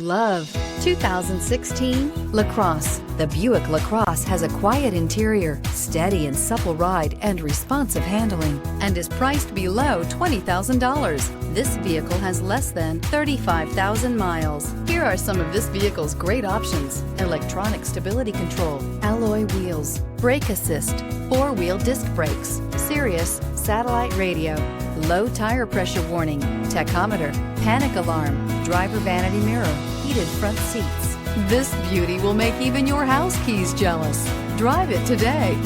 Love 2016 LaCrosse. The Buick LaCrosse has a quiet interior, steady and supple ride, and responsive handling, and is priced below $20,000. This vehicle has less than 35,000 miles. Here are some of this vehicle's great options: electronic stability control, alloy wheels, brake assist, four-wheel disc brakes, Sirius satellite radio, low tire pressure warning, tachometer, panic alarm, driver vanity mirror, heated front seats. This beauty will make even your house keys jealous. Drive it today.